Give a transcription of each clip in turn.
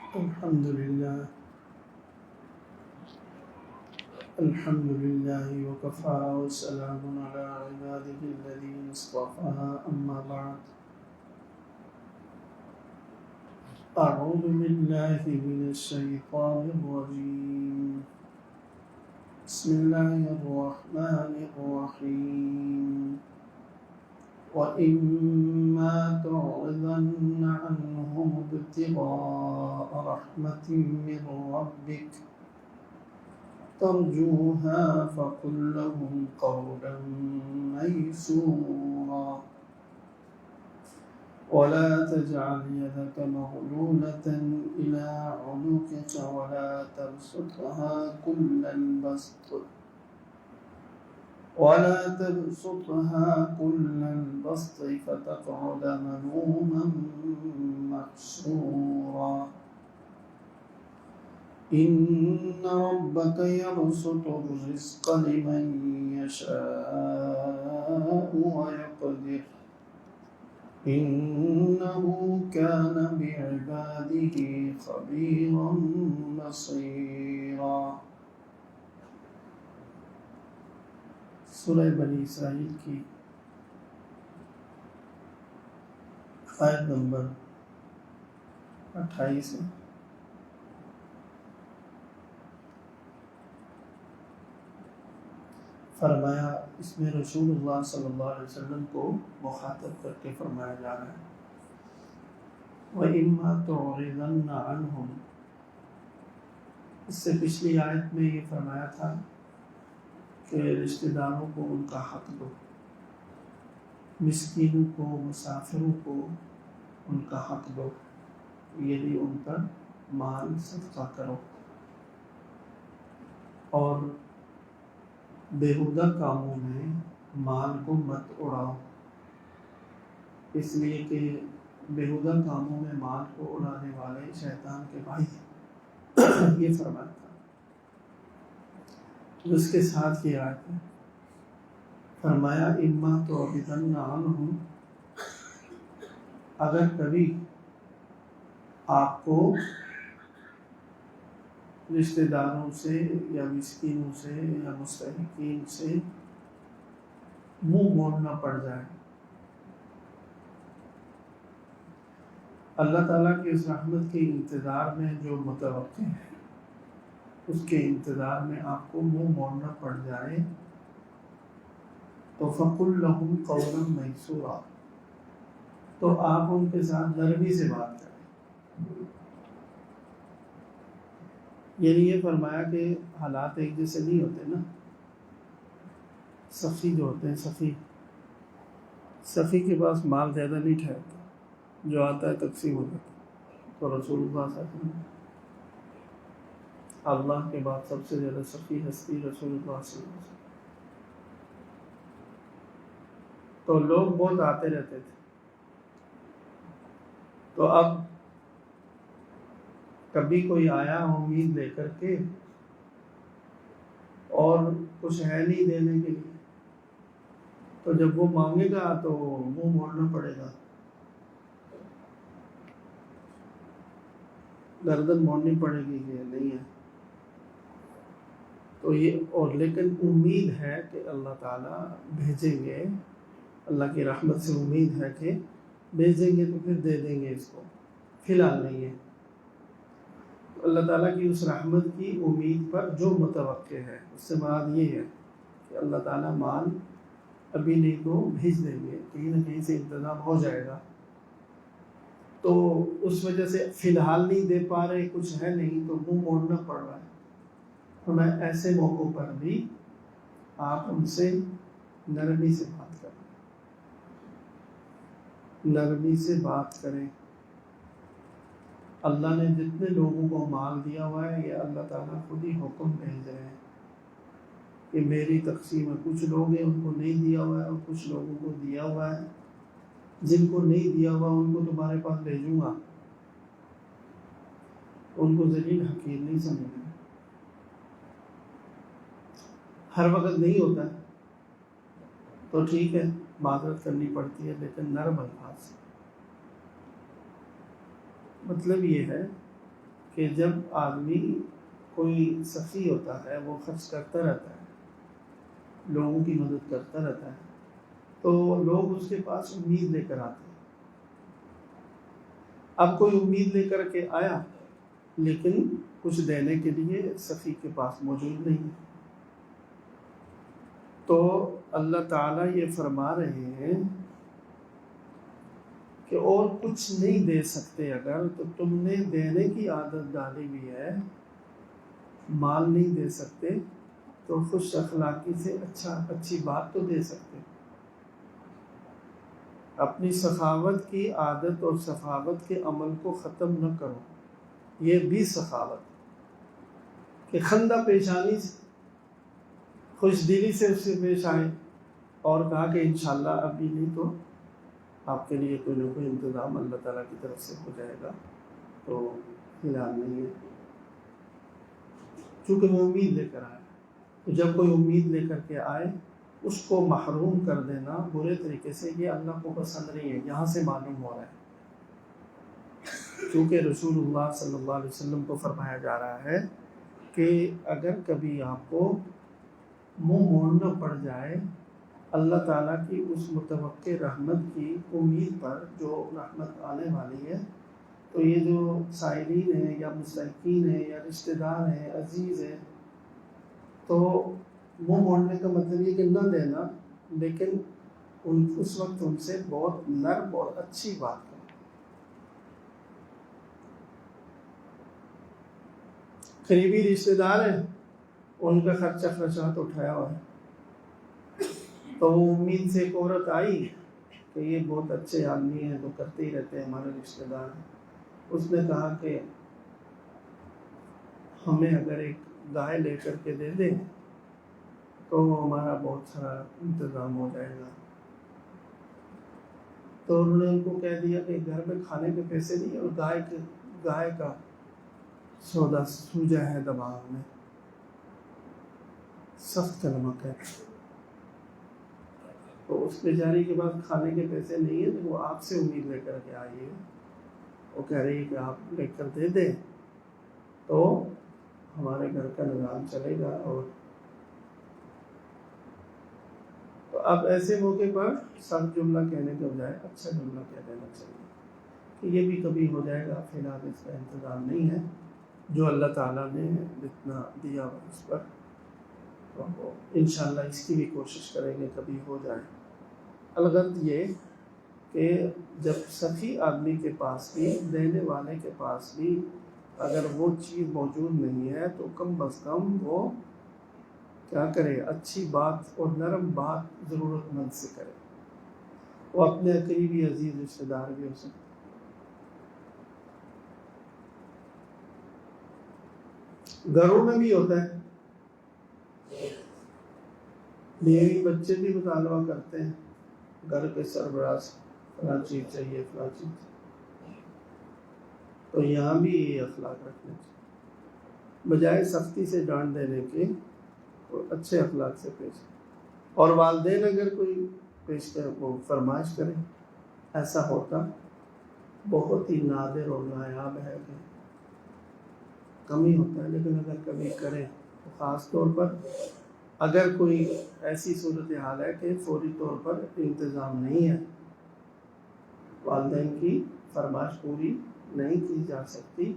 الحمد لله وكفى وسلام على عباده الذين اصطفى أما بعد أعوذ بالله من الشيطان الرجيم بسم الله الرحمن الرحيم وإما تعرضن عنهم ابتغاء رحمة من ربك ترجوها فقل لهم قولا ميسورا ولا تجعل يدك مغلولة إلى عنقك ولا تبسطها كل البسط فتقعد ملوما محسورا إن ربك يبسط الرزق لمن يشاء ويقدر إنه كان بعباده خبيرا بصيرا۔ سورہ بنی اسرائیل کی آیت نمبر 28 ہے۔ فرمایا اس میں رسول اللہ صلی اللہ علیہ وسلم کو مخاطب کر کے فرمایا جا رہا ہے وَإِمَّا تُعْرِضَنَّ عَنْهُمْ۔ اس سے پچھلی آیت میں یہ فرمایا تھا کہ رشتہ داروں کو ان کا حق دو، مسکینوں کو، مسافروں کو ان کا حق دو، یعنی ان پر مال صدقہ کرو، اور بیہودہ کاموں میں مال کو مت اڑاؤ، اس لیے کہ بیہودہ کاموں میں مال کو اڑانے والے شیطان کے بھائی یہ فرمایا تھا۔ اس کے ساتھ یہ آیت ہے، فرمایا اما تعرضن عنہم، اگر کبھی آپ کو رشتہ داروں سے یا مسکینوں سے یا مستحقین سے منہ موڑنا پڑ جائے، اللہ تعالیٰ کی اس رحمت کے انتظار میں جو متوقع ہے، اس کے انتظار میں آپ کو منہ موڑنا پڑ جائے تو فَقُلْ لَهُمْ قَوْلًا مَيْسُورًا، تو آپ ان کے ساتھ نرمی سے بات کریں۔ یعنی یہ فرمایا کہ حالات ایک جیسے نہیں ہوتے نا۔ سخی جو ہوتے ہیں، سخی کے پاس مال زیادہ نہیں ٹھہرتا، جو آتا ہے تقسیم ہو جاتا ہے۔ تو رسول اللہ صلی اللہ علیہ وسلم، اللہ کے بعد سب سے زیادہ سخی ہستی رسول اللہ صلی اللہ علیہ وسلم، تو لوگ بہت آتے رہتے تھے۔ تو اب کبھی کوئی آیا امید لے کر کے اور کچھ ہے نہیں دینے کے لیے، تو جب وہ مانگے گا تو منہ موڑنا پڑے گا، گردن موڑنی پڑے گی کہ نہیں ہے۔ تو یہ اور لیکن امید ہے کہ اللہ تعالیٰ بھیجیں گے، اللہ کی رحمت سے امید ہے کہ بھیجیں گے تو پھر دے دیں گے اس کو، فی الحال نہیں ہے۔ اللہ تعالیٰ کی اس رحمت کی امید پر جو متوقع ہے، اس سے مراد یہ ہے کہ اللہ تعالیٰ مال ابھی نہیں تو بھیج دیں گے، کہیں نہ کہیں سے انتظام ہو جائے گا۔ تو اس وجہ سے فی الحال نہیں دے پا رہے، کچھ ہے نہیں تو منہ موڑنا پڑ رہا ہے۔ تو میں ایسے موقعوں پر بھی آپ ان سے نرمی سے بات کریں، نرمی سے بات کریں۔ اللہ نے جتنے لوگوں کو مال دیا ہوا ہے، یہ اللہ تعالیٰ خود ہی حکم بھیج رہے ہیں کہ میری تقسیم ہے، کچھ لوگ ہیں ان کو نہیں دیا ہوا ہے اور کچھ لوگوں کو دیا ہوا ہے، جن کو نہیں دیا ہوا ان کو تمہارے پاس بھیجوں گا، ان کو ذلیل حقیر نہیں سمجھنا۔ ہر وقت نہیں ہوتا تو ٹھیک ہے، معذرت کرنی پڑتی ہے، لیکن نرم الفاظ سے۔ مطلب یہ ہے کہ جب آدمی کوئی سخی ہوتا ہے وہ خرچ کرتا رہتا ہے، لوگوں کی مدد کرتا رہتا ہے، تو لوگ اس کے پاس امید لے کر آتے ہیں۔ اب کوئی امید لے کر کے آیا لیکن کچھ دینے کے لیے سخی کے پاس موجود نہیں ہے، تو اللہ تعالیٰ یہ فرما رہے ہیں کہ اور کچھ نہیں دے سکتے اگر تو تم نے دینے کی عادت ڈالی ہوئی ہے، مال نہیں دے سکتے تو خوش اخلاقی سے اچھی بات تو دے سکتے۔ اپنی سخاوت کی عادت اور سخاوت کے عمل کو ختم نہ کرو، یہ بھی سخاوت کہ خندہ پیشانی سے خوش دلی سے اس سے پیش آئے اور کہا کہ انشاءاللہ ابھی نہیں تو آپ کے لیے کوئی نہ کوئی انتظام اللہ تعالیٰ کی طرف سے ہو جائے گا، تو فی الحال نہیں ہے، چونکہ وہ امید لے کر آئے۔ تو جب کوئی امید لے کر کے آئے اس کو محروم کر دینا برے طریقے سے، یہ اللہ کو پسند نہیں ہے۔ یہاں سے معلوم ہو رہا ہے چونکہ رسول اللہ صلی اللہ علیہ وسلم کو فرمایا جا رہا ہے کہ اگر کبھی آپ کو منہ موڑنا پڑ جائے اللہ تعالیٰ کی اس متوقع رحمت کی امید پر جو رحمت آنے والی ہے، تو یہ جو سائلین ہیں یا مستحقین ہیں یا رشتہ دار ہیں، عزیز ہیں، تو منہ موڑنے کا مطلب یہ کہ نہ دینا، لیکن اس وقت ان سے بہت نرم اور اچھی بات کرو۔ قریبی رشتہ دار ہیں، ان کا خرچہ خرچات اٹھایا ہوا ہے، تو وہ امید سے ایک عورت آئی کہ یہ بہت اچھے آدمی ہیں تو کرتے ہی رہتے ہیں، ہمارے رشتہ دار ہیں۔ اس نے کہا کہ ہمیں اگر ایک گائے لے کر کے دے دیں تو ہمارا بہت سارا انتظام ہو جائے گا۔ تو انہوں نے ان کو کہہ دیا کہ گھر میں کھانے کے پیسے نہیں اور گائے کا سودا سوجا ہے دماغ میں، سخت کلمہ کہتے۔ تو اس بیچاری کے پاس کھانے کے پیسے نہیں ہیں، تو وہ آپ سے امید لے کر کے آئی ہے، وہ کہہ رہی ہے کہ آپ لے کر دے دیں تو ہمارے گھر کا نظام چلے گا۔ اور تو اب ایسے موقع پر سخت جملہ کہنے کے بجائے اچھا جملہ کہہ دینا چاہیے کہ یہ بھی کبھی ہو جائے گا، فی الحال اس کا انتظام نہیں ہے، جو اللہ تعالیٰ نے جتنا دیا اس پر تو انشاءاللہ اس کی بھی کوشش کریں گے کبھی ہو جائے۔ الغرض یہ کہ جب سخی آدمی کے پاس بھی، دینے والے کے پاس بھی اگر وہ چیز موجود نہیں ہے تو کم از کم وہ کیا کرے، اچھی بات اور نرم بات ضرورت مند سے کرے، وہ اپنے قریبی عزیز رشتہ دار بھی ہو سکتے۔ گھروں میں بھی ہوتا ہے، بیوی بچے بھی مطالبہ کرتے ہیں، گھر کے سربراہ فلاں چیز چاہیے، فلاں چیز، تو یہاں بھی یہ اخلاق رکھنا چاہیے، بجائے سختی سے ڈانٹ دینے کے اور اچھے اخلاق سے پیش۔ اور والدین اگر کوئی پیش کر وہ فرمائش کریں، ایسا ہوتا بہت ہی نادر اور نایاب ہے کہ کم ہی ہوتا ہے، لیکن اگر کبھی کریں تو خاص طور پر اگر کوئی ایسی صورتحال ہے کہ فوری طور پر انتظام نہیں ہے، والدین کی فرمائش پوری نہیں کی جا سکتی،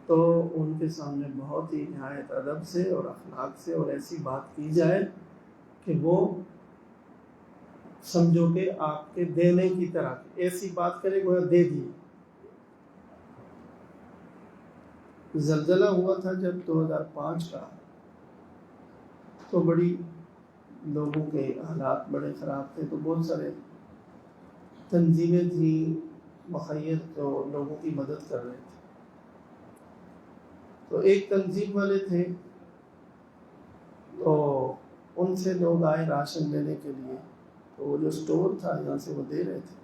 تو ان کے سامنے بہت ہی نہایت ادب سے اور اخلاق سے اور ایسی بات کی جائے کہ وہ سمجھو کہ آپ کے دینے کی طرح ایسی بات کرے گویا دے دی۔ زلزلہ ہوا تھا جب 2005 کا، تو بڑی لوگوں کے حالات بڑے خراب تھے، تو بہت سارے تنظیمیں تھیں مخیر جو لوگوں کی مدد کر رہے تھے۔ تو ایک تنظیم والے تھے، تو ان سے لوگ آئے راشن لینے کے لیے، تو وہ جو سٹور تھا یہاں سے وہ دے رہے تھے۔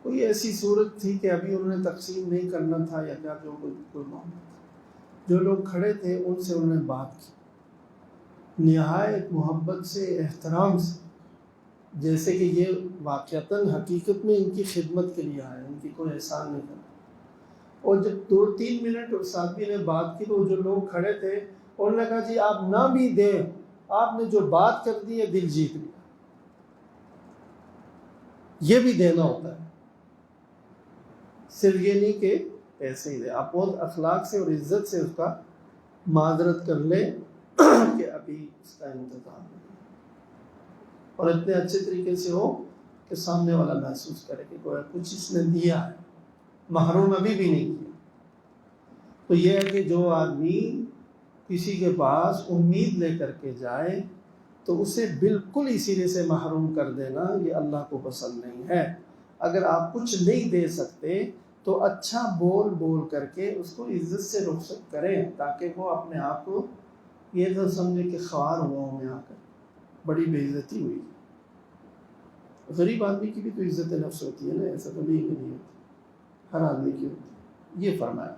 کوئی ایسی صورت تھی کہ ابھی انہوں نے تقسیم نہیں کرنا تھا یا کیا، جو کوئی معاملہ تھا، جو لوگ کھڑے تھے ان سے انہوں نے بات کی نہایت محبت سے، احترام سے، جیسے کہ یہ واقعتاً حقیقت میں ان کی خدمت کے لیے آئے، ان کی کوئی احسان نہیں کرنا۔ اور جب 2-3 منٹ اس آدمی نے بات کی تو جو لوگ کھڑے تھے انہوں نے کہا جی آپ نہ بھی دیں، آپ نے جو بات کر دی ہے دل جیت لیا، یہ بھی دینا ہوتا ہے، صرف یہ نہیں کہ پیسے ہی دے، آپ بہت اخلاق سے اور عزت سے اس کا معذرت کر لیں کہ ابھی اس کا انتظام نہیں، اور اتنے اچھے طریقے سے ہو کہ سامنے والا محسوس کرے کہ کوئی کچھ اس نے دیا ہے، محروم ابھی بھی نہیں کیا۔ تو یہ ہے کہ جو آدمی کسی کے پاس امید لے کر کے جائے تو اسے بالکل ہی سرے سے محروم کر دینا یہ اللہ کو پسند نہیں ہے۔ اگر آپ کچھ نہیں دے سکتے تو اچھا بول بول کر کے اس کو عزت سے رخصت کریں، تاکہ وہ اپنے آپ کو یہ تو سمجھے کہ خوار ہوا ہوں میں آ کر بڑی بے عزتی ہوئی۔ غریب آدمی کی بھی تو عزت نفس ہوتی ہے نا، ایسا تو نہیں کہ نہیں ہوتی، ہر آدمی کی ہوتی ہے۔ یہ فرمایا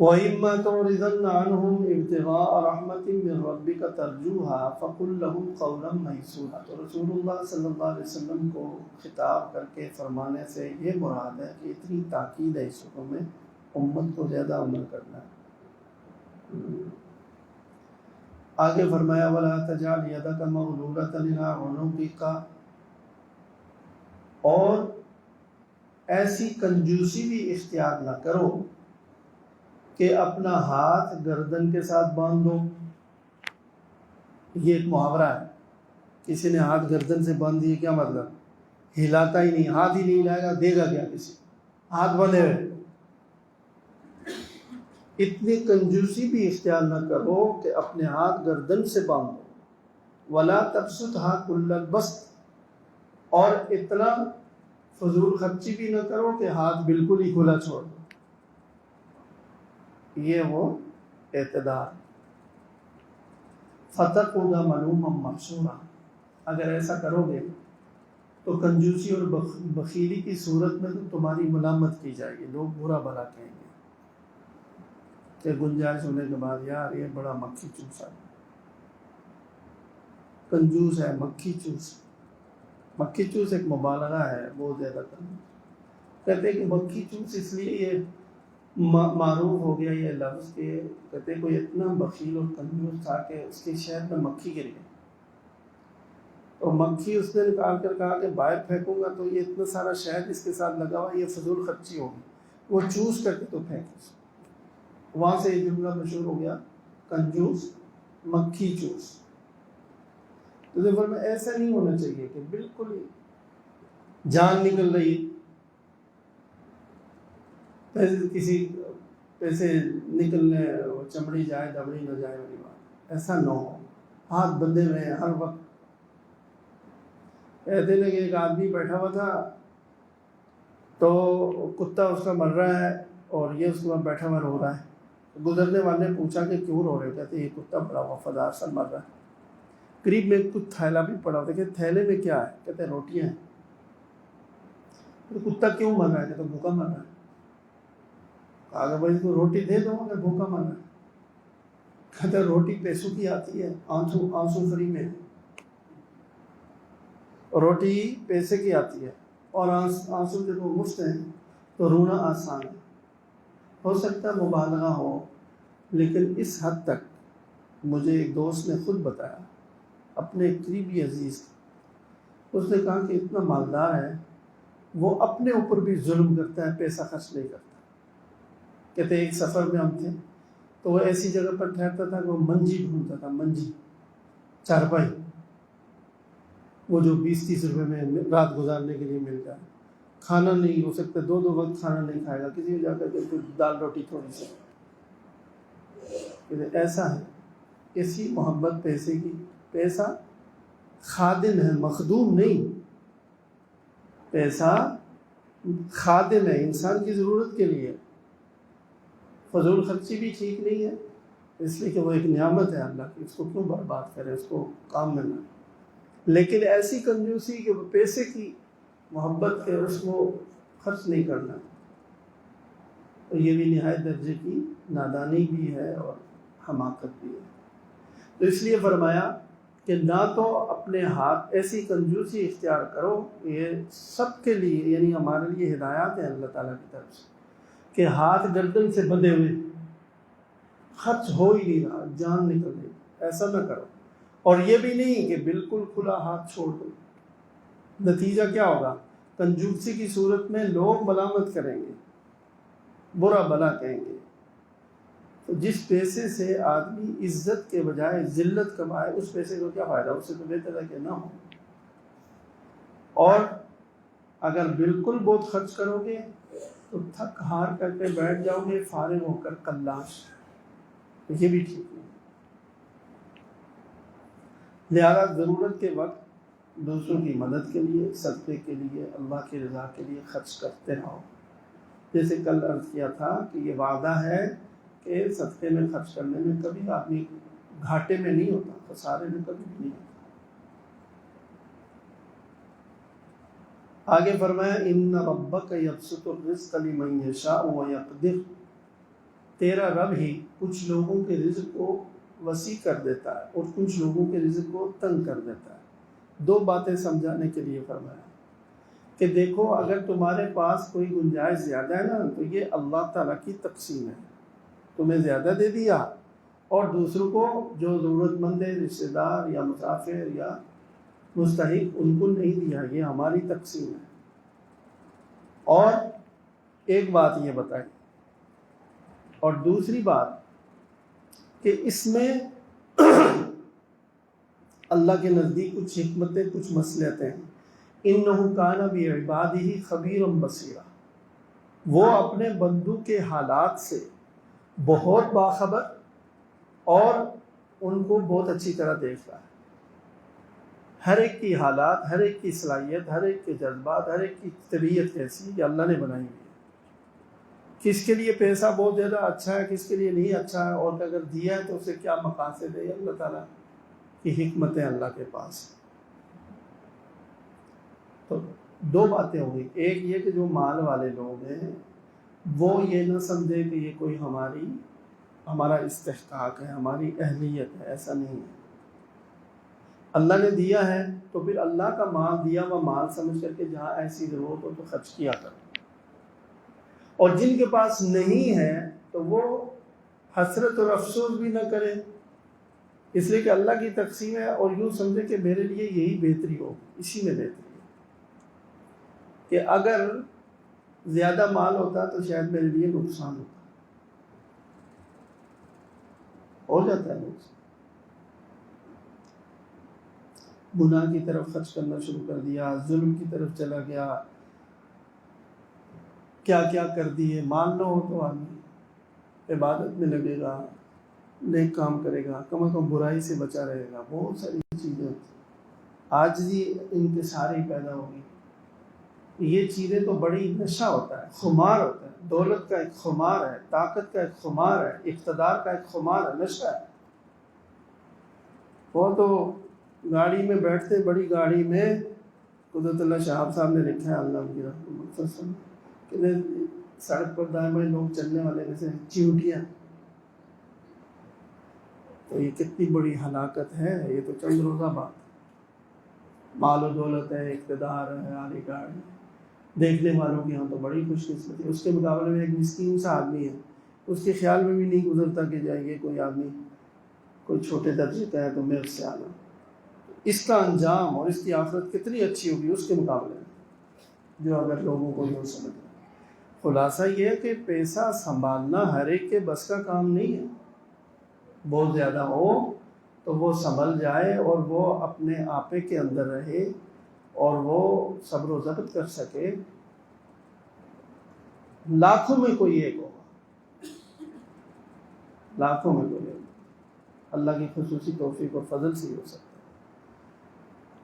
وَإِمَّا تُعْرِضَنَّ عَنْهُمْ ابْتِغَاءَ رَحْمَةٍ مِّن رَّبِّكَ تَرْجُوهَا فَقُل لَّهُمْ قَوْلًا مَّيْسُورًا۔ تو رسول اللہ صلی اللہ علیہ وسلم کو خطاب کر کے فرمانے سے یہ مراد ہے کہ اتنی تاکید ہے اس حکم میں، امت کو زیادہ عمل کرنا ہے۔ آگے فرمایا وَلَا تَجْعَلْ يَدَكَ مَغْلُولَةً إِلَىٰ عُنُقِكَ، اور ایسی کنجوسی بھی اختیار نہ کرو کہ اپنا ہاتھ گردن کے ساتھ باندھ دو۔ یہ ایک محاورہ ہے، کسی نے ہاتھ گردن سے باندھ دیے، کیا مطلب؟ ہلاتا ہی نہیں، ہاتھ ہی نہیں ہلائے گا، دے گا کیا کسی؟ ہاتھ بندھے ہوئے۔ اتنی کنجوسی بھی اختیار نہ کرو کہ اپنے ہاتھ گردن سے باندھو۔ ولا تبسطھا کل البسط، اور اتنا فضول خرچی بھی نہ کرو کہ ہاتھ بالکل ہی کھلا چھوڑ دو۔ یہ وہ اعتدال۔ فتقعد ملوما محسورا، اگر ایسا کرو گے تو کنجوسی اور بخیلی کی صورت میں تو تمہاری ملامت کی جائے گی، لوگ برا بھلا کہیں گے کہ گنجائش ہونے کے بعد یار یہ بڑا مکھی چوسا ہے، کنجوس ہے، مکھی چوس۔ مکھی چوس ایک مبالغہ ہے، بہت زیادہ کنجوس۔ کہتے ہیں کہ مکھی چوس اس لیے یہ معروف ہو گیا یہ لفظ کہ کہتے ہیں کوئی اتنا بخیل اور کنجوس تھا کہ اس کے شہد میں مکھی گر گئی، اور مکھی اس نے نکال کر کہا کہ باہر پھینکوں گا تو یہ اتنا سارا شہد اس کے ساتھ لگا ہوا، یہ فضول خرچی ہوگی، وہ چوس کر کے تو پھینکی۔ وہاں سے یہ جملہ مشہور ہو گیا، کنجوس مکھی چوس۔ تو دیکھو میں ایسا نہیں ہونا چاہیے کہ بالکل ہی جان نکل رہی ہے، کسی پیسے نکلنے چمڑی جائے دبڑی نہ جائے والی بات، ایسا نہ ہو، ہاتھ بندھے ہوئے ہر وقت۔ کہتے ہیں کہ ایک آدمی بیٹھا ہوا تھا تو کتا اس کا مر رہا ہے اور یہ اس کے بعد بیٹھا ہوا رو رہا ہے۔ گزرنے والے نے پوچھا کہ کیوں رو رہے؟ کہتے یہ کتا بڑا وفادار سا مر رہا ہے۔ قریب میں کچھ تھیلا بھی پڑا ہوتا ہے، کہ تھیلے میں کیا ہے؟ کہتے روٹیاں ہیں۔ تو کتا کیوں مر رہا ہے؟ کہتے بھوکا مر رہا ہے۔ اگر بھائی تو روٹی دے دو اگر بھوکا مر رہا ہے۔ کہتے روٹی پیسوں کی آتی ہے، آنسو فری میں، روٹی پیسے کی آتی ہے، اور آنسو جب وہ مفت ہیں تو رونا آسان ہے۔ ہو سکتا ہے مبالغہ ہو، لیکن اس حد تک مجھے ایک دوست نے خود بتایا، اپنے قریبی عزیز، اس نے کہا کہ اتنا مالدار ہے وہ اپنے اوپر بھی ظلم کرتا ہے، پیسہ خرچ نہیں کرتا۔ کہتے ایک سفر میں ہم تھے تو وہ ایسی جگہ پر ٹھہرتا تھا کہ وہ منجی ڈھونڈتا تھا، منجی چارپائی، وہ جو 20-30 روپے میں رات گزارنے کے لیے مل جائے۔ کھانا نہیں ہو سکتا، 2 وقت کھانا نہیں کھائے گا، کسی کو جا کر کے کچھ دال روٹی تھوڑی سی۔ ایسا ہے، ایسی محبت پیسے کی۔ پیسہ خادم ہے، مخدوم نہیں۔ پیسہ خادم ہے، انسان کی ضرورت کے لیے۔ فضول خرچی بھی ٹھیک نہیں ہے، اس لیے کہ وہ ایک نعمت ہے اللہ کی، اس کو کیوں برباد کرے، اس کو کام میں نہ۔ لیکن ایسی کنجوسی کہ وہ پیسے کی محبت کے اس کو خرچ نہیں کرنا، تو یہ بھی نہایت درجے کی نادانی بھی ہے اور حماقت بھی ہے۔ تو اس لیے فرمایا کہ نہ تو اپنے ہاتھ ایسی کنجوسی اختیار کرو، یہ سب کے لیے، یعنی ہمارے لیے ہدایات ہیں اللہ تعالیٰ کی طرف سے، کہ ہاتھ گردن سے بندھے ہوئے، خرچ ہو ہی نہیں رہا، جان نکل رہی، ایسا نہ کرو۔ اور یہ بھی نہیں کہ بالکل کھلا ہاتھ چھوڑ دو، نتیجہ کیا ہوگا؟ کنجوسی کی صورت میں لوگ ملامت کریں گے، برا بھلا کہیں گے۔ تو جس پیسے سے آدمی عزت کے بجائے ذلت کمائے، اس پیسے کو کیا فائدہ؟ اس سے تو بہتر ہے کہ نہ ہو۔ اور اگر بالکل بہت خرچ کرو گے تو تھک ہار کر کے بیٹھ جاؤ گے، فارغ ہو کر کلاش، یہ بھی ٹھیک نہیں۔ لہذا ضرورت کے وقت دوسروں کی مدد کے لیے، صدقے کے لیے، اللہ کی رضا کے لیے خرچ کرتے رہو۔ جیسے کل عرض کیا تھا کہ یہ وعدہ ہے کہ صدقے میں خرچ کرنے میں کبھی آدمی گھاٹے میں نہیں ہوتا، خسارے میں کبھی بھی نہیں ہوتا۔ آگے فرمایا ان ربک یبسط الرزق لمن یشاء ویقدر، تیرا رب ہی کچھ لوگوں کے رزق کو وسیع کر دیتا ہے اور کچھ لوگوں کے رزق کو تنگ کر دیتا ہے۔ دو باتیں سمجھانے کے لیے فرمایا کہ دیکھو اگر تمہارے پاس کوئی گنجائش زیادہ ہے نا تو یہ اللہ تعالیٰ کی تقسیم ہے، تمہیں زیادہ دے دیا، اور دوسروں کو جو ضرورت مند ہے، رشتہ دار یا مسافر یا مستحق، ان کو نہیں دیا، یہ ہماری تقسیم ہے۔ اور ایک بات یہ بتائی، اور دوسری بات کہ اس میں اللہ کے نزدیک کچھ حکمتیں، کچھ مصلحتیں ہیں۔ اِنَّهُ كَانَ بِعِبَادِهِ خَبِيرًا بَصِيرًا، وہ اپنے بندوں کے حالات سے بہت باخبر اور ان کو بہت اچھی طرح دیکھ رہا ہے۔ ہر ایک کی حالات، ہر ایک کی صلاحیت، ہر ایک کے جذبات، ہر ایک کی طبیعت کیسی یہ اللہ نے بنائی ہوئی ہے۔ کس کے لیے پیسہ بہت زیادہ اچھا ہے، کس کے لیے نہیں اچھا ہے، اور اگر دیا ہے تو اسے کیا مقاصد ہے، اللہ تعالیٰ کی حکمتیں اللہ کے پاس ہیں۔ تو دو باتیں ہو گئی، ایک یہ کہ جو مال والے لوگ ہیں وہ یہ نہ سمجھے کہ یہ کوئی ہمارا استحقاق ہے، ہماری اہلیت ہے، ایسا نہیں ہے۔ اللہ نے دیا ہے تو پھر اللہ کا مال دیا ہوا مال سمجھ کر کے جہاں ایسی ضرورت ہو تو خرچ کیا کرو، اور جن کے پاس نہیں ہے تو وہ حسرت اور افسوس بھی نہ کرے، اس لیے کہ اللہ کی تقسیم ہے، اور یوں سمجھے کہ میرے لیے یہی بہتری ہو، اسی میں بہتری ہے۔ کہ اگر زیادہ مال ہوتا تو شاید میرے لیے نقصان ہوتا، ہو جاتا ہے نقصان۔ گناہ کی طرف خرچ کرنا شروع کر دیا، ظلم کی طرف چلا گیا، کیا کیا کر دیے۔ مال نہ ہو تو آدمی عبادت میں لگے گا، نیک کام کرے گا، کم از کم برائی سے بچا رہے گا، بہت ساری چیزیں عاجزی انکساری پیدا ہوگی۔ یہ چیزیں تو بڑی نشہ ہوتا ہے، خمار ہوتا ہے، دولت کا ایک خمار ہے، طاقت کا ایک خمار ہے، اقتدار کا ایک خمار ہے، نشہ ہے۔ وہ تو گاڑی میں بیٹھتے، بڑی گاڑی میں، قدرت اللہ شہاب صاحب نے لکھا ہے اللہ کی رحمت کہ سڑک پر دائیں بائیں لوگ چلنے والے جیسے چیونٹیاں، تو یہ کتنی بڑی ہلاکت ہے۔ یہ تو چند روزہ بات، مال و دولت ہے، اقتدار ہے، عالی گاڑی، دیکھنے والوں کی یہاں تو بڑی خوش قسمتی ہے۔ اس کے مقابلے میں ایک مسکین سا آدمی ہے، اس کے خیال میں بھی نہیں گزرتا کہ جائے کوئی آدمی کوئی چھوٹے درجے کا ہے تو میں اس سے آنا، اس کا انجام اور اس کی آخرت کتنی اچھی ہوگی اس کے مقابلے میں، جو اگر لوگوں کو یوں سمجھ۔ خلاصہ یہ ہے کہ پیسہ سنبھالنا ہر ایک کے بس کا کام نہیں ہے، بہت زیادہ ہو تو وہ سنبھل جائے اور وہ اپنے آپے کے اندر رہے اور وہ صبر و ضبط کر سکے۔ لاکھوں میں کوئی ایک ہوگا، لاکھوں میں کوئی ایک، اللہ کی خصوصی توفیق اور فضل سے ہی ہو سکتا ہے۔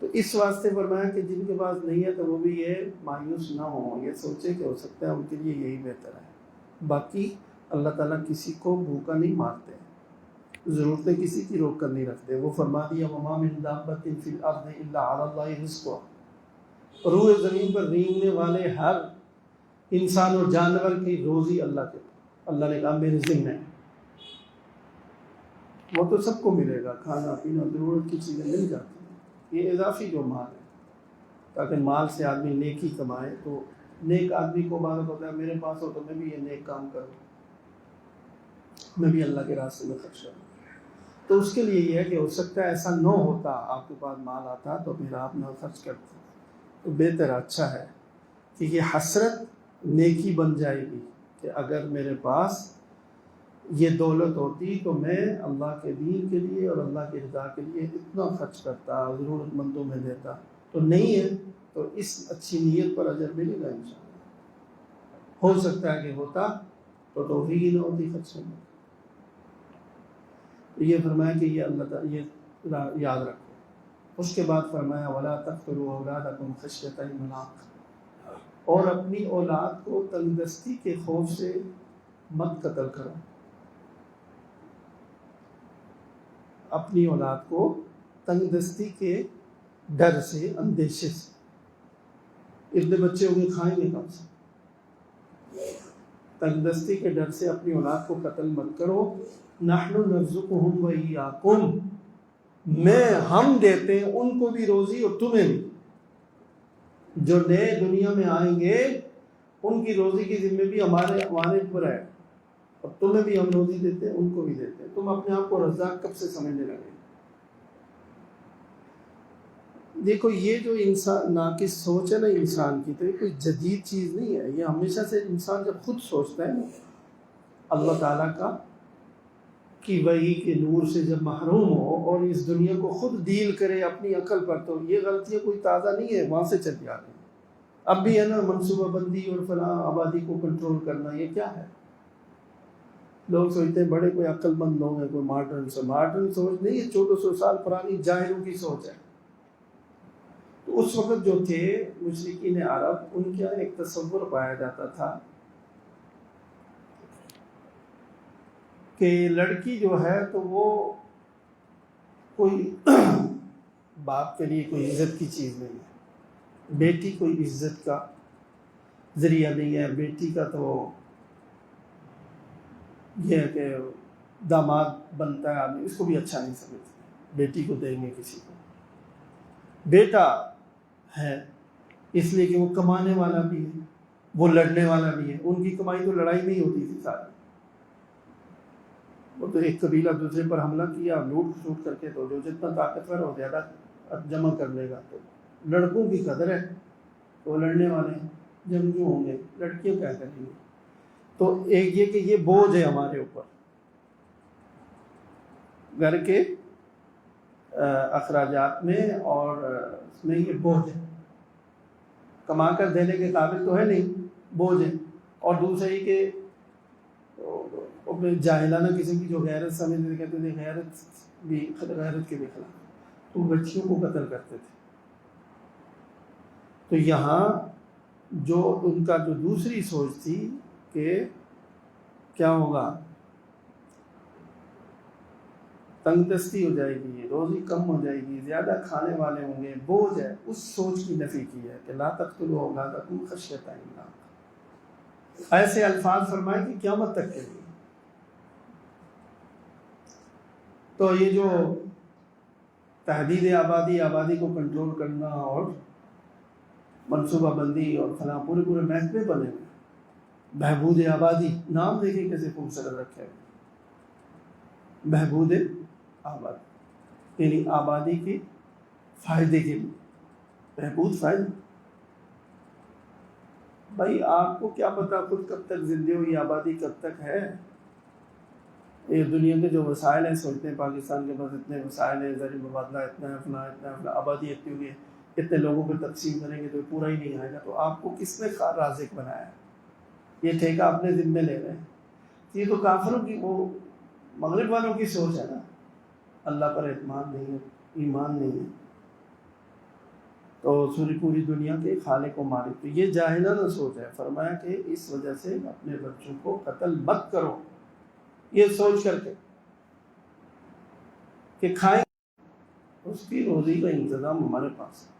تو اس واسطے فرمایا کہ جن کے پاس نہیں ہے تو وہ بھی یہ مایوس نہ ہوں، یہ سوچے کہ ہو سکتا ہے ان کے لیے یہی بہتر ہے۔ باقی اللہ تعالیٰ کسی کو بھوکا نہیں مارتے، ضرورتیں کسی کی روک کر نہیں رکھتے۔ وہ فرما دیا وَمَا مِن دَابَّةٍ فِي الْأَرْضِ إِلَّا عَلَى اللَّهِ رِزْقُهَا، روئے زمین پر رینگنے والے ہر انسان اور جانور کی روزی اللہ کے، اللہ نے کہا میرے ذمہ ہے، وہ تو سب کو ملے گا، کھانا پینا ضرورت کی چیزیں مل جاتی ہیں، یہ اضافی جو مال ہے، تاکہ مال سے آدمی نیکی کمائے تو نیک آدمی کو بارک ہوتا ہے میرے پاس ہو تو میں بھی یہ نیک کام کروں، میں بھی اللہ کے راستے میں خرچ کروں. تو اس کے لیے یہ ہے کہ ہو سکتا ہے ایسا نہ ہوتا، آپ کے پاس مال آتا تو پھر آپ نہ خرچ کرتے، تو بہتر اچھا ہے کہ یہ حسرت نیکی بن جائے گی کہ اگر میرے پاس یہ دولت ہوتی تو میں اللہ کے دین کے لیے اور اللہ کی رضا کے لیے اتنا خرچ کرتا، ضرورت مندوں میں دیتا. تو نہیں ہے تو اس اچھی نیت پر اجر ملے گا انشاءاللہ. ہو سکتا ہے کہ ہوتا تو توفیق ہی نہ ہوتی خرچ کرنے. تو یہ فرمایا کہ یہ اللہ تعالیٰ یہ یاد رکھو. اس کے بعد فرمایا وَلَا تَقْتُلُوا أَوْلَادَكُمْ خَشْيَةَ إِمْلَاقٍ، اور اپنی اولاد کو تنگ دستی کے خوف سے مت قتل کرو. اپنی اولاد کو تنگ دستی کے ڈر سے، اندیشے سے. اتنے بچے ہوں گے کھائیں گے کم سے. تنگ دستی کے ڈر سے اپنی اولاد کو قتل مت کرو. نحن نرزقهم وإياكم، ہم دیتے ہیں ان کو بھی روزی اور تمہیں بھی. جو نئے دنیا میں آئیں گے ان کی روزی کی ذمہ بھی ہمارے اوپر ہے، اور تمہیں بھی ہم روزی دیتے ہیں ان کو بھی دیتے ہیں. تم اپنے آپ کو رزاق کب سے سمجھنے لگے؟ دیکھو یہ جو انسان ناقص سوچ ہے نا انسان کی، تو یہ کوئی جدید چیز نہیں ہے. یہ ہمیشہ سے انسان جب خود سوچتا ہے نا اللہ تعالیٰ کا کی وحی کے نور سے جب محروم ہو اور اس دنیا کو خود ڈیل کرے اپنی عقل پر، تو یہ غلطیاں کوئی تازہ نہیں ہے، وہاں سے چلی آ رہی ہیں. اب بھی ہے نا منصوبہ بندی اور فلاں آبادی کو کنٹرول کرنا، یہ کیا ہے؟ لوگ سوچتے ہیں بڑے کوئی عقل مند لوگ ہیں، کوئی ماڈرن سوچ نہیں ہے، 1400 سال پرانی جاہلوں کی سوچ ہے. تو اس وقت جو تھے مشرکین عرب، ان کا ایک تصور پایا جاتا تھا کہ لڑکی جو ہے تو وہ کوئی باپ کے لیے کوئی عزت کی چیز نہیں ہے، بیٹی کوئی عزت کا ذریعہ نہیں ہے. بیٹی کا تو یہ ہے کہ داماد بنتا ہے آدمی، اس کو بھی اچھا نہیں سمجھتے بیٹی کو دیں گے کسی کو. بیٹا ہے اس لیے کہ وہ کمانے والا بھی ہے، وہ لڑنے والا بھی ہے. ان کی کمائی تو لڑائی نہیں ہوتی تھی ساری، وہ تو ایک قبیلہ دوسرے پر حملہ کیا لوٹ کھسوٹ کر کے، تو جو جتنا طاقتور ہو زیادہ جمع کر لے گا. تو لڑکوں کی قدر ہے، وہ لڑنے والے ہیں، جنگجو ہوں گے، لڑکیاں کیا کریں گے. تو ایک یہ کہ یہ بوجھ ہے ہمارے اوپر، گھر کے اخراجات میں، اور اس میں یہ بوجھ ہے، کما کر دینے کے قابل تو ہے نہیں، بوجھ ہے. اور دوسرا یہ کہ جاہلانہ قسم کی جو غیرت سمجھتے کہتے تھے غیرت کے بھی خلاف، تو بچیوں کو قتل کرتے تھے. تو یہاں جو ان کا جو دوسری سوچ تھی کہ کیا ہوگا، تنگ دستی ہو جائے گی، روزی کم ہو جائے گی، زیادہ کھانے والے ہوں گے، بوجھ ہے، اس سوچ کی نفی کی ہے کہ لا تقتلوا اولادکم خشیۃ املاق. ایسے الفاظ فرمائے کہ قیامت تک کے لیے. تو یہ جو تحدید آبادی کو کنٹرول کرنا اور منصوبہ بندی اور فلاں پورے محکمے بنے ہوئے، بہبود آبادی نام دیکھیں کیسے خوبصورت رکھے ہوئے، بہبود آبادی یعنی آبادی کے فائدے کے لیے. بہبود فائدہ، بھائی آپ کو کیا پتا خود کب تک زندہ ہو، یہ آبادی کب تک ہے. یہ دنیا کے جو وسائل ہیں، سوچتے ہیں پاکستان کے پاس اتنے وسائل ہیں، زرعی مبادلہ اتنا ہے، اتنا آبادی اتنی ہوئی ہے، اتنے لوگوں کو تقسیم کریں گے تو پورا ہی نہیں آئے گا. تو آپ کو کس نے رازق بنایا ہے؟ یہ ٹھیکہ اپنے ذمے لے رہے ہیں. یہ تو کافروں کی، وہ مغرب والوں کی سوچ ہے نا، اللہ پر اعتماد نہیں ہے، ایمان نہیں ہے. تو پوری دنیا کے خالق و مالک. تو یہ جاہلانہ سوچ ہے. فرمایا کہ اس وجہ سے اپنے بچوں کو قتل مت کرو، یہ سوچ کر کے کہ کھائیں، اس کی روزی کا انتظام ہمارے پاس ہے.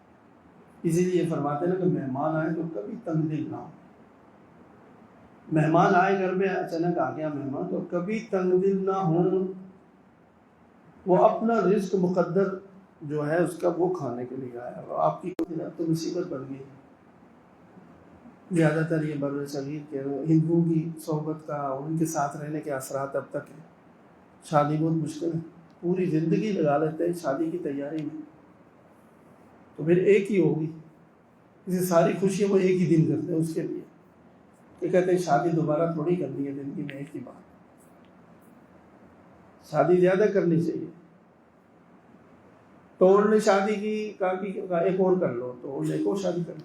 اسی لیے فرماتے ہیں کہ مہمان آئے تو کبھی تنگ دل نہ ہو. مہمان آئے گھر میں، اچانک آ گیا مہمان، تو کبھی تنگ دل نہ ہو. وہ اپنا رزق مقدر جو ہے اس کا وہ کھانے کے لیے آیا، آپ کی تو مصیبت بن گئی. زیادہ تر یہ بر صغیر کے ہندوؤں کی صحبت کا، ان کے ساتھ رہنے کے اثرات اب تک ہیں. شادی بہت مشکل ہے، پوری زندگی لگا لیتے ہیں شادی کی تیاری میں، تو پھر ایک ہی ہوگی. اسے ساری خوشیاں وہ ایک ہی دن کرتے ہیں اس کے لیے. یہ کہتے ہیں شادی دوبارہ تھوڑی کرنی ہے زندگی میں، ایک ہی بار. شادی زیادہ کرنی چاہیے. تو انہوں نے شادی کی، کہا کہ ایک اور کر لو، تو انہوں نے ایک اور شادی کر لی.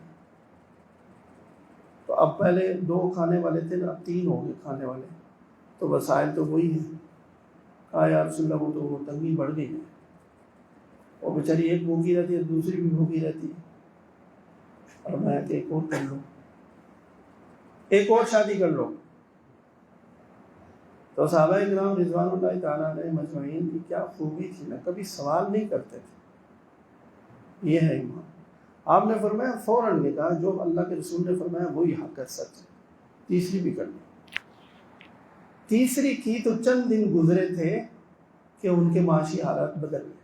تو اب پہلے 2 کھانے والے تھے نا، اب 3 ہو گئے کھانے والے. تو وسائل تو وہی ہیں. کہا یا رسول اللہ وہ تنگی بڑھ گئی ہے، اور بیچاری ایک بھوکی رہتی ہے، دوسری بھی بھوکی رہتی ہے. اور میں کہ ایک اور کر لو، ایک اور شادی کر لو. تو صحابہ کرام رضوان اللہ تعالیٰ علیہ مجمعین کی کیا خوبی تھی نا، کبھی سوال نہیں کرتے تھے. یہ ہے ایمان. آپ نے فرمایا فوراً نے کہا جو اللہ کے رسول نے فرمایا وہی حق ہے، سچ ہے. تیسری بھی کر لی. تیسری کی تو چند دن گزرے تھے کہ ان کے معاشی حالات بدل گئے.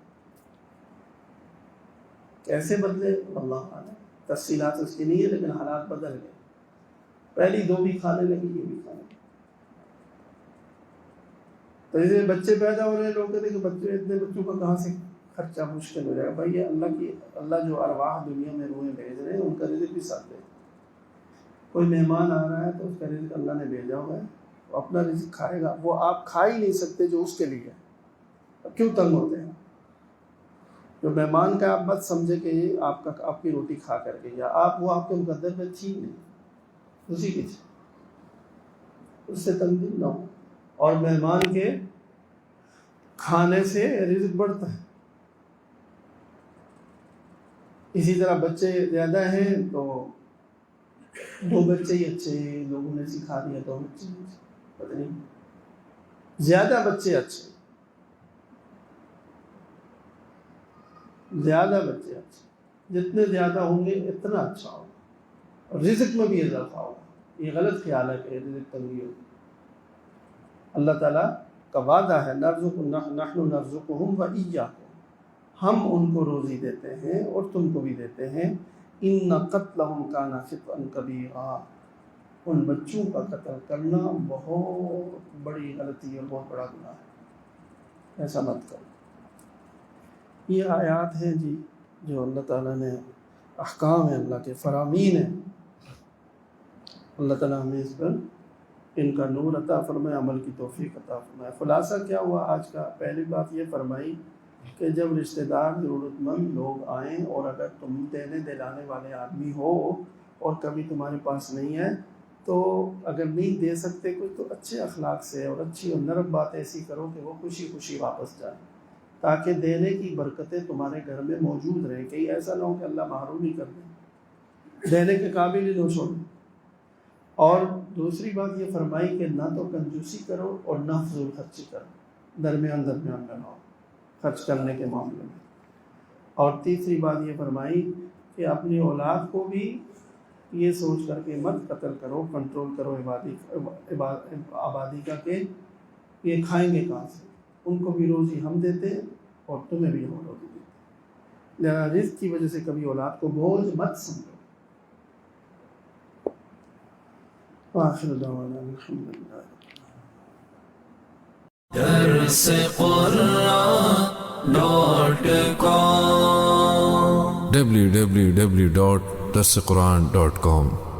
کیسے بدلے اللہ عالم، تفصیلات اس کی نہیں ہے، لیکن حالات بدل گئے. پہلی 2 بھی کھانے لگی، یہ بھی کھانے لگی. تو جیسے بچے پیدا ہو رہے ہیں، لوگ کہتے ہیں کہ بچے، اتنے بچوں کا کہاں سے خرچہ مشکل ہو جائے گا. بھائی یہ اللہ جو ارواح دنیا میں روحیں بھیج رہے ہیں، ان کا رزق بھی ساتھ دے. کوئی مہمان آ رہا ہے تو اس کا رزق اللہ نے بھیجا ہوا ہے، وہ اپنا رزق کھائے گا. وہ آپ کھا ہی نہیں سکتے جو اس کے لیے ہے. اب کیوں تنگ ہوتے ہیں؟ جو مہمان کا آپ مت سمجھے کہ یہ آپ کی روٹی کھا کر کے، یا وہ آپ کے مقدر میں تھی نہیں، اسی کی تھی، اس سے تنگ نہ ہو. اور مہمان کے کھانے سے رزق بڑھتا ہے. اسی طرح بچے زیادہ ہیں تو 2 بچے ہی اچھے ہیں، لوگوں نے سکھا دیا 2 بچے پتہ نہیں. زیادہ بچے اچھے، زیادہ بچے اچھے. جتنے زیادہ ہوں گے اتنا اچھا ہوگا، اور رزق میں بھی اضافہ ہوگا. یہ غلط خیال ہے کہ رزق تنگی ہوگی. اللہ تعالیٰ کا وعدہ ہے نحن نرزقہم وإیاکم، ہم ان کو روزی دیتے ہیں اور تم کو بھی دیتے ہیں. ان قتلہم کان خطأ کبیرا، ان بچوں کا قتل کرنا بہت بڑی غلطی اور بہت بڑا گناہ ہے، ایسا مت کرو. یہ آیات ہیں جی جو اللہ تعالیٰ نے احکام ہیں، اللہ کے فرامین ہیں. اللہ تعالیٰ ہمیں اس پر ان کا نور عطا فرمائے، عمل کی توفیق عطا فرمائے. خلاصہ کیا ہوا آج کا؟ پہلی بات یہ فرمائی کہ جب رشتہ دار ضرورت مند لوگ آئیں، اور اگر تم دینے دلانے والے آدمی ہو اور کبھی تمہارے پاس نہیں ہے، تو اگر نہیں دے سکتے کوئی، تو اچھے اخلاق سے اور اچھی اور نرم بات ایسی کرو کہ وہ خوشی خوشی واپس جائیں، تاکہ دینے کی برکتیں تمہارے گھر میں موجود رہیں. کہیں ایسا نہ ہو کہ اللہ محروم ہی کر دے، دینے کے قابل ہی نہ چھوڑیں. اور دوسری بات یہ فرمائی کہ نہ تو کنجوسی کرو اور نہ فضول خرچی کرو، درمیان میں رہو خرچ کرنے کے معاملے میں. اور تیسری بات یہ فرمائی کہ اپنی اولاد کو بھی یہ سوچ کر کے مت قتل کرو، کنٹرول کرو آبادی کا کہ یہ کھائیں گے کہاں سے. ان کو بھی روزی ہم دیتے ہیں اور تمہیں بھی ہم روزی دیتے ہیں. لہذا رزق کی وجہ سے کبھی اولاد کو بوجھ مت سمجھو. وآخر دعوانا الحمد لله. www.darsequran.com